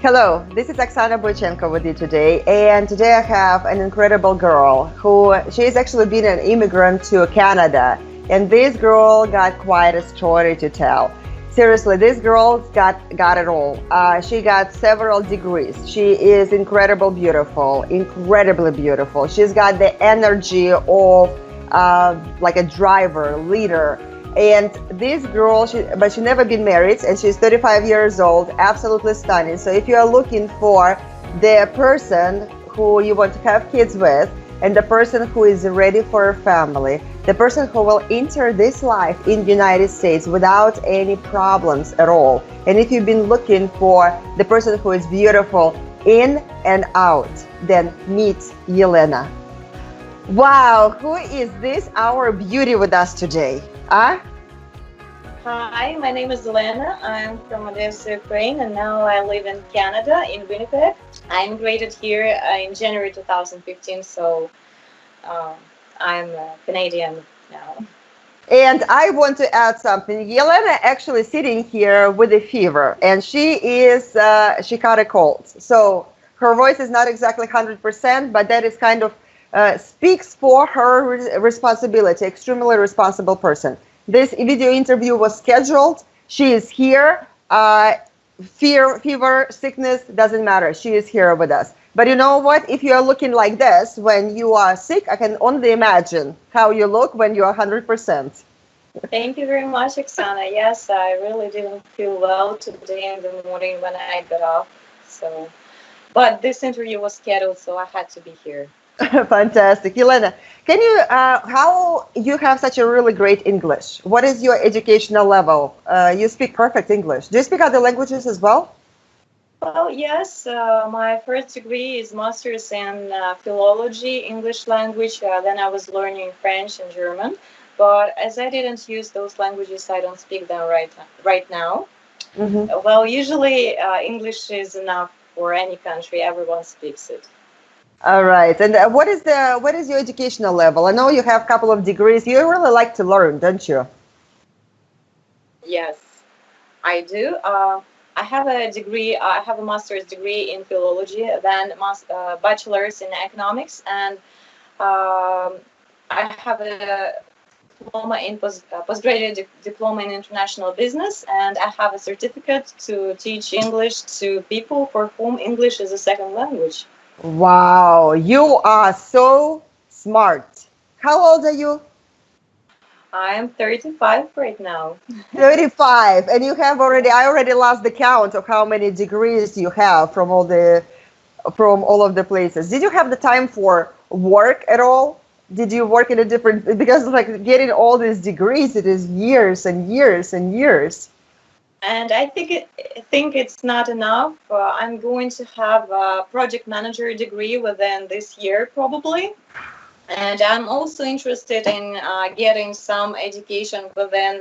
Hello, this is Oksana Boychenko with you today, and today I have an incredible girl who she's actually been an immigrant to Canada, and this girl got quite a story to tell. Seriously, this girl got it all. She got several degrees. She is incredibly beautiful. She's got the energy of like a driver, leader. And this girl, but she never been married, and she's 35 years old, absolutely stunning. So if you are looking for the person who you want to have kids with, and the person who is ready for a family, the person who will enter this life in the United States without any problems at all. And if you've been looking for the person who is beautiful in and out, then meet Yelena. Wow, who is this our beauty with us today? Huh? Hi, my name is Elena. I'm from Odessa, Ukraine, and now I live in Canada, in Winnipeg. I immigrated here in January 2015, so I'm Canadian now. And I want to add something. Yelena actually sitting here with a fever, and she caught a cold. So her voice is not exactly 100%, but that is kind of speaks for her responsibility, extremely responsible person. This video interview was scheduled. She is here. Fever, sickness, doesn't matter. She is here with us. But you know what? If you are looking like this when you are sick, I can only imagine how you look when you are 100%. Thank you very much, Oksana. Yes, I really didn't feel well today in the morning when I got off. But this interview was scheduled, so I had to be here. Fantastic. Yelena, can you, how you have such a really great English? What is your educational level? You speak perfect English. Do you speak other languages as well? Well, yes, my first degree is master's in philology, English language. Then I was learning French and German. But as I didn't use those languages, I don't speak them right now. Mm-hmm. Well, usually English is enough for any country. Everyone speaks it. All right. And what is your educational level? I know you have a couple of degrees. You really like to learn, don't you? Yes, I do. I have a degree. I have a master's degree in philology, then bachelor's in economics, and I have a diploma in postgraduate diploma in international business, and I have a certificate to teach English to people for whom English is a second language. Wow, you are so smart. How old are you? I'm 35 right now. 35, and I already lost the count of how many degrees you have from all of the places. Did you have the time for work at all? Did you work in a different, because like getting all these degrees, it is years and years and years. And I think it's not enough. I'm going to have a project manager degree within this year, probably. And I'm also interested in getting some education within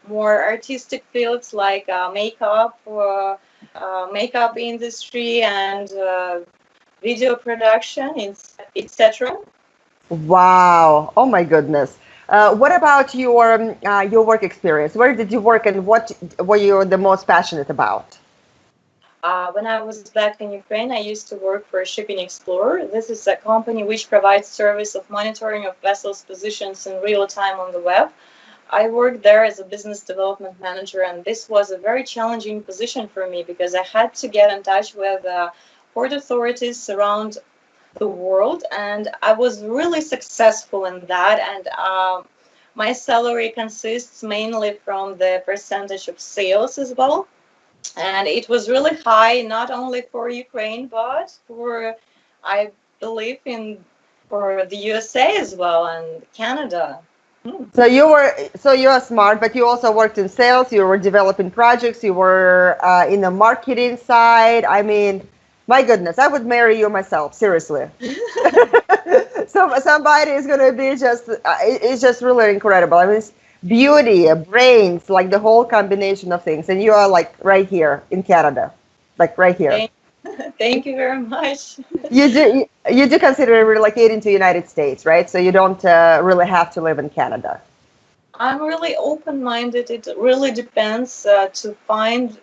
more artistic fields like makeup industry and video production, etc. Wow. Oh my goodness. What about your work experience? Where did you work, and what were you the most passionate about? When I was back in Ukraine, I used to work for Shipping Explorer. This is a company which provides service of monitoring of vessels' positions in real time on the web. I worked there as a business development manager, and this was a very challenging position for me because I had to get in touch with port authorities around the world, and I was really successful in that. And my salary consists mainly from the percentage of sales as well. And it was really high, not only for Ukraine, but I believe, for the USA as well and Canada. So you are smart, but you also worked in sales. You were developing projects. You were in the marketing side. I mean, my goodness, I would marry you myself, seriously. So somebody is gonna be it's just really incredible. I mean, it's beauty, brains, like the whole combination of things. And you are like right here in Canada, like right here. Thank you very much. You do consider relocating to United States, right? So you don't really have to live in Canada. I'm really open-minded. It really depends to find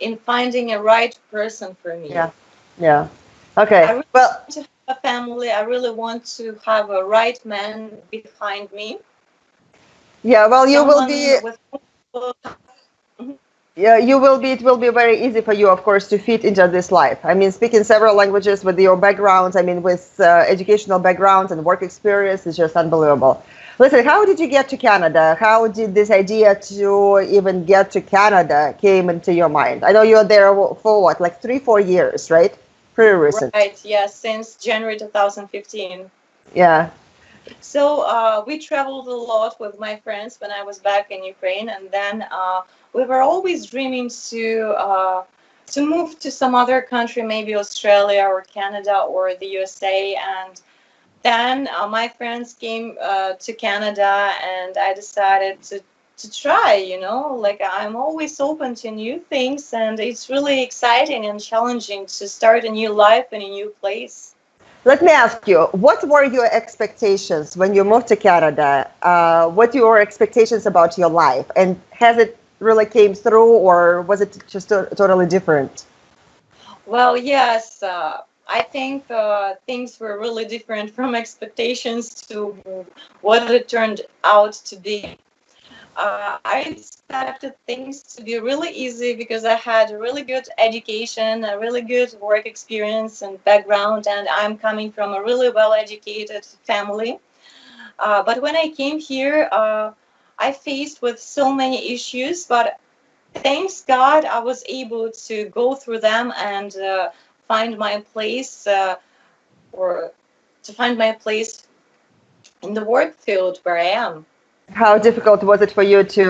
in finding a right person for me. Yeah. Yeah. I Okay. really Well, want to have a family. I really want to have a right man behind me, yeah. Well, you will be. someone with whom Yeah, you will be. It will be very easy for you, of course, to fit into this life. I mean, speaking several languages with your backgrounds. I mean, with educational backgrounds and work experience, is just unbelievable. Listen, how did you get to Canada? How did this idea to even get to Canada came into your mind? I know you're there for what, like 3, 4 years, right? Pretty recent. right, yes, since January 2015. Yeah. So we traveled a lot with my friends when I was back in Ukraine, and then we were always dreaming to move to some other country, maybe Australia or Canada or the USA. And then my friends came to Canada, and I decided to try. Like I'm always open to new things, and it's really exciting and challenging to start a new life in a new place. Let me ask you, what were your expectations when you moved to Canada? What your expectations about your life, and has it really came through, or was it just totally different? Well, yes, I think things were really different from expectations to what it turned out to be. I expected things to be really easy because I had a really good education, a really good work experience and background, and I'm coming from a really well-educated family. But when I came here, I faced with so many issues, but thanks God, I was able to go through them and find my place, or to find my place in the work field where I am. How difficult was it for you to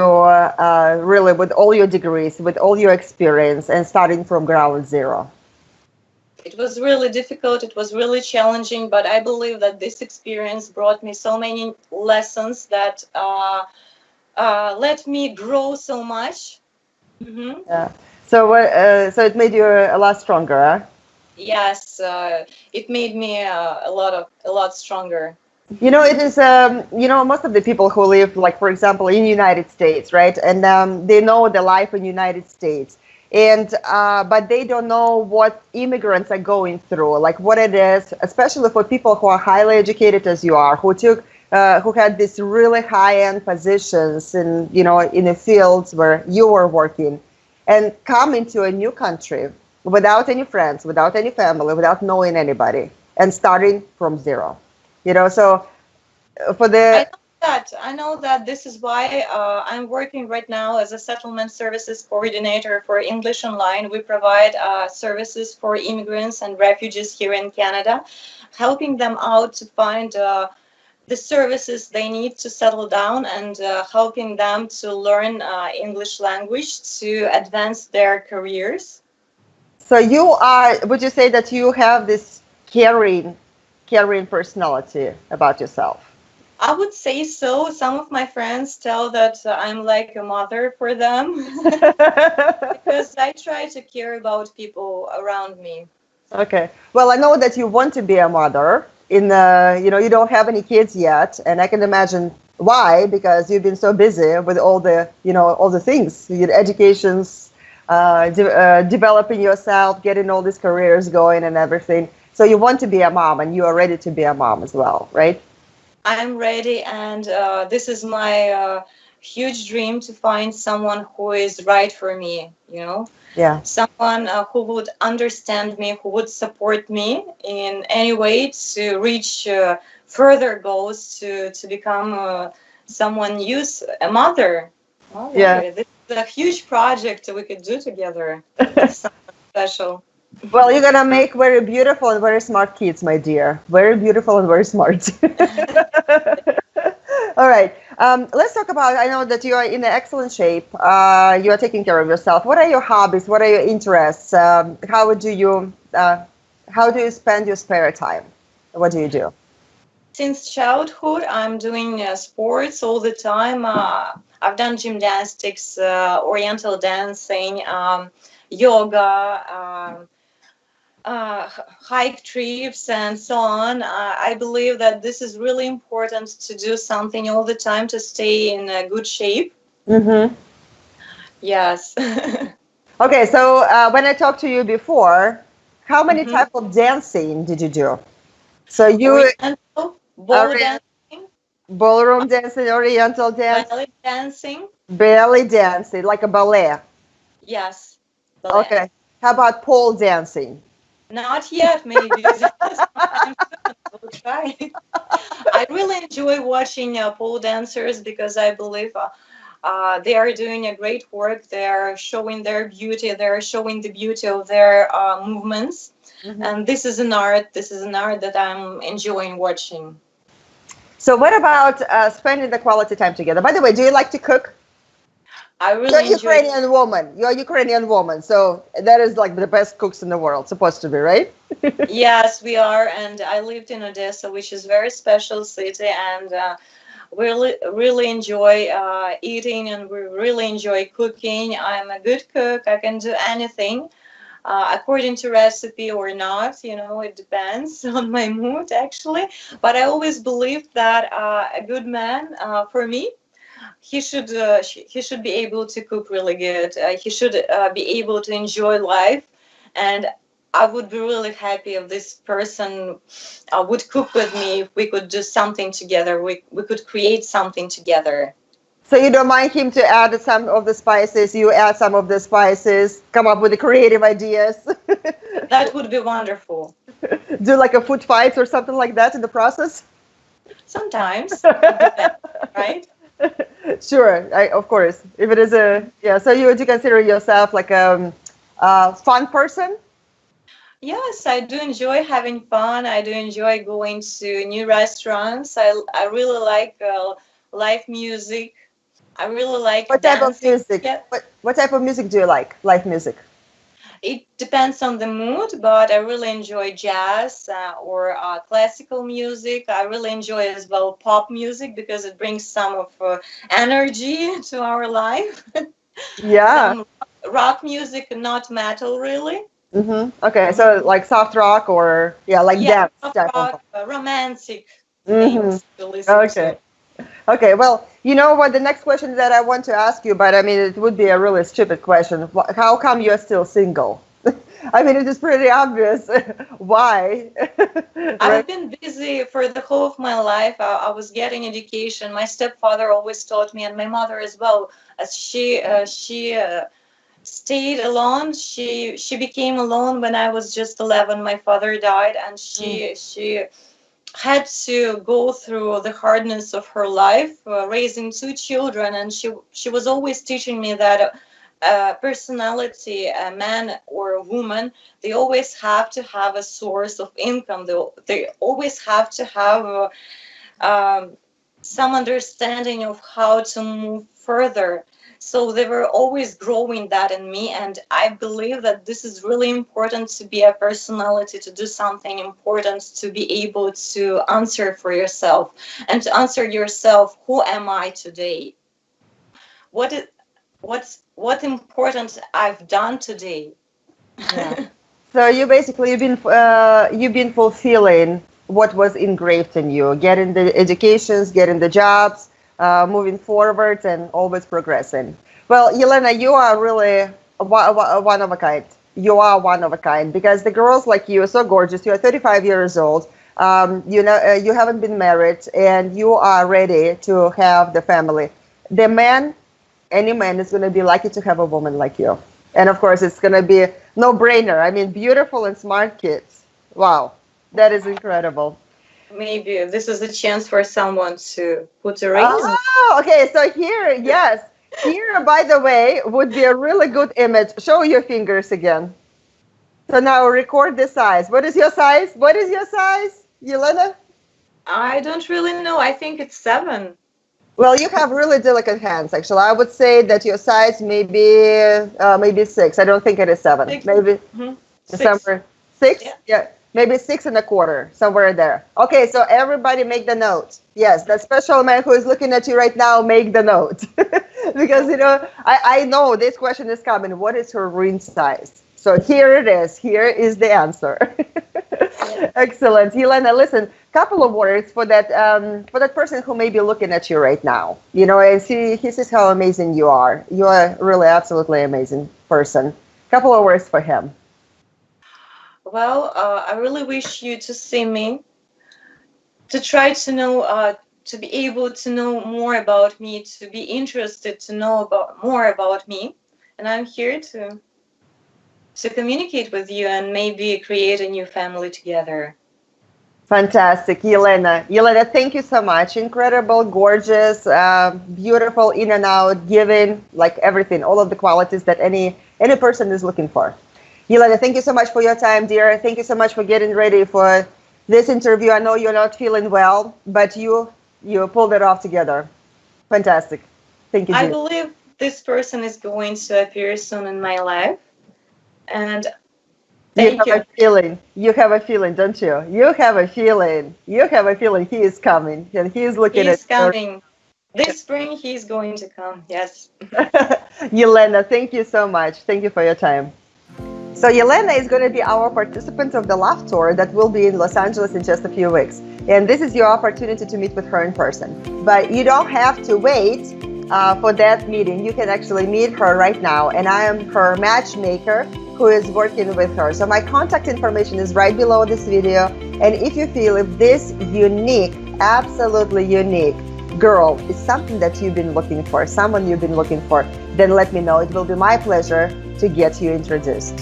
really, with all your degrees, with all your experience, and starting from ground zero? It was really difficult. It was really challenging, but I believe that this experience brought me so many lessons that let me grow so much. Hmm. Yeah. So, so it made you a lot stronger, huh? Yes, it made me a lot stronger. You know, it is, most of the people who live, like, for example, in United States, right? And they know the life in United States. And, but they don't know what immigrants are going through, like what it is, especially for people who are highly educated as you are, who had these really high-end positions in, in the fields where you were working, and come into a new country without any friends, without any family, without knowing anybody, and starting from zero. So for I the know that. I know that this is why I'm working right now as a settlement services coordinator for English Online. We provide services for immigrants and refugees here in Canada, helping them out to find the services they need to settle down, and helping them to learn English language to advance their careers. so would you say that you have this caring personality about yourself? I would say so. Some of my friends tell that I'm like a mother for them because I try to care about people around me. Okay. Well, I know that you want to be a mother. You don't have any kids yet, and I can imagine why, because you've been so busy with all the things, your educations, developing yourself, getting all these careers going and everything. So you want to be a mom, and you are ready to be a mom as well, right? I'm ready, and this is my huge dream to find someone who is right for me, Yeah. someone who would understand me, who would support me in any way to reach further goals, to become someone use a mother. Yeah. This is a huge project we could do together with someone special. Well, you're gonna make very beautiful and very smart kids, my dear. Very beautiful and very smart. All right. Let's talk about. I know that you are in excellent shape. You are taking care of yourself. What are your hobbies? What are your interests? How do you spend your spare time? What do you do? Since childhood, I'm doing sports all the time. I've done gymnastics, oriental dancing, yoga, hike trips, and so on. I believe that this is really important to do something all the time to stay in good shape. Mm-hmm. Yes. Okay, so when I talked to you before, how many Hmm. type of dancing did you do? So you Oriental, ball are dancing, ballroom dancing, oriental dance, ballet dancing. belly dancing, like a ballet. Yes, ballet. Okay. How about pole dancing? Not yet, maybe. Sometime soon. We'll try. I really enjoy watching pole dancers because I believe they are doing a great work. They're showing their beauty. They're showing the beauty of their movements. Hmm. And this is an art. This is an art that I'm enjoying watching. So what about spending the quality time together? By the way, do you like to cook? I You're really a enjoy. Ukrainian woman. You're a Ukrainian woman. So that is like the best cooks in the world, supposed to be, right? Yes, we are. And I lived in Odessa, which is very special city. And we really enjoy eating, and we really enjoy cooking. I'm a good cook. I can do anything according to recipe or not. It depends on my mood actually. But I always believed that a good man, for me, he should be able to cook really good. He should be able to enjoy life, and I would be really happy if this person would cook with me. If we could do something together, we could create something together. So you don't mind him to add some of the spices, you add some of the spices, come up with the creative ideas. That would be wonderful. Do like a food fights or something like that in the process? Sometimes it depends, right? Sure, of course. If it is yeah, so you would you consider yourself like a fun person? Yes, I do enjoy having fun. I do enjoy going to new restaurants. I really like live music. I really like What type of dancing. music? Yeah, What type of music do you like? Live music. it depends on the mood, but I really enjoy jazz or classical music. I really enjoy as well pop music because it brings some of energy to our life. Yeah. Some rock music, not metal, really. Okay, Mhm. so like soft rock or yeah, like Yeah, dance pop type of. rock, romantic Mm-hmm. things to listen to. Okay. Okay, well, you know what? The next question that I want to ask you, but I mean, it would be a really stupid question. How come you're still single? I mean, it is pretty obvious why, right? I've been busy for the whole of my life. I was getting education. My stepfather always taught me, and my mother as well. As she stayed alone. She became alone when I was just 11. My father died, and Mm. she had to go through the hardness of her life, raising two children. And she was always teaching me that personality, a man or a woman, they always have to have a source of income. They always have to have some understanding of how to move further. So they were always growing that in me, and I believe that this is really important to be a personality, to do something important, to be able to answer for yourself and to answer yourself, who am I today? What is what important I've done today? Yeah. So you basically you've been fulfilling what was engraved in you, getting the educations, getting the jobs, moving forward, and always progressing. Well, Yelena, you are really one of a kind. You are one of a kind because the girls like you are so gorgeous. You are 35 years old. You haven't been married, and you are ready to have the family. The man, any man is going to be lucky to have a woman like you. And of course, it's going to be no brainer. I mean, beautiful and smart kids. Wow, that is incredible. Maybe this is a chance for someone to put a ring on. Oh, okay. So here, yes, here, by the way, would be a really good image. Show your fingers again. So now record the size. What is your size? What is your size, Yelena? I don't really know. I think it's 7. Well, you have really delicate hands, actually. I would say that your size maybe 6. I don't think it is 7. 6. Maybe Hmm. 6. somewhere 6. Yeah. Yeah, maybe 6 1/4, somewhere there. Okay, so everybody make the note. Yes, that special man who is looking at you right now, make the note. Because I know this question is coming. What is her ring size? So here it is. Here is the answer. Yeah. Excellent. Yelena, listen, couple of words for that person who may be looking at you right now. And he sees how amazing you are. You are really absolutely amazing person. Couple of words for him. Well, I really wish you to see me, to try to know, to be able to know more about me, to be interested to know about more about me, and I'm here to communicate with you and maybe create a new family together. Fantastic, Yelena. Yelena, thank you so much. Incredible, gorgeous, beautiful, in and out, giving, like everything, all of the qualities that any person is looking for. Yelena, thank you so much for your time, dear. Thank you so much for getting ready for this interview. I know you're not feeling well, but you pulled it off together. Fantastic. Thank you, I dear. believe this person is going to appear soon in my life, and You thank have you. a feeling. You have a feeling, don't you? You have a feeling. You have a feeling he is coming, and he is looking at He's coming. This spring, he's going to come. Yes. Yelena, thank you so much. Thank you for your time. So Yelena is going to be our participant of the Love Tour that will be in Los Angeles in just a few weeks. And this is your opportunity to meet with her in person. But you don't have to wait for that meeting. You can actually meet her right now. And I am her matchmaker who is working with her. So my contact information is right below this video. And if you feel if this unique, absolutely unique girl is something that you've been looking for, someone you've been looking for, then let me know. It will be my pleasure to get you introduced.